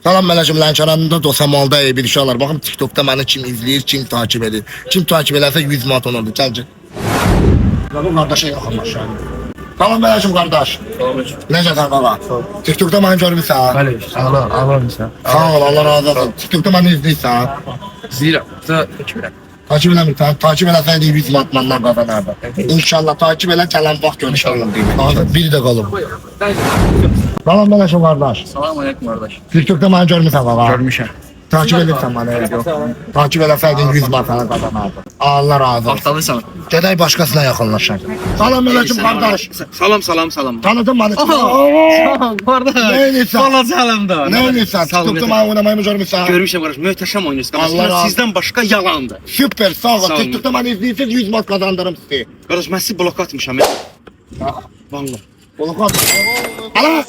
Salam Mələcim, Lənkəranında Dosamalda bir uşaqlar. Baxın TikTokda məni kim izləyir, kim takip edir. Kim takip elərsə 100 manat onurdu. Gəl. Bu qardaşa yaxınlaşır. Salam Mələcim qardaş. Necəsən baba? TikTokda məni görmüsən? Bəli, Allah sən. Sağ ol, Allah razı olsun. TikTokda məni izləyirsən. Zira daəkmirəm. Takip eləmirsən, takip eləsən 100 manat məndən qazanardı. İnşallah takip elə, gələn vaxt görüşəlim. Bir də qalım. Salam Mələcim qardaş. Salam aleyküm qardaş. TikTokda məni görmüsən baba? Görmüşəm. Takip edirsən məni. Takip eləsəydin 100 manat qazanardın. Allah razı olsun. Vaxtalısan. Gedək başqasına yaxınlaşaq. Salam Mələcim qardaş. Salam. Tanıdın məni? Salam qardaş. Neylisən? Balaca aləmdə. Neylisən? TikTokda məni oynamayı görmüsən? Görmüşəm qardaş, möhtəşəm oynuyorsun. Allah Amma razı- sizdən başqa yalandır. Süper, sağ ol. Sağ olun. TikTokda məni izləyirsiniz 100 manat qazandırım sizi. Qardaş mən sizi blok atmışam. Vallahi. Oğlum, ala!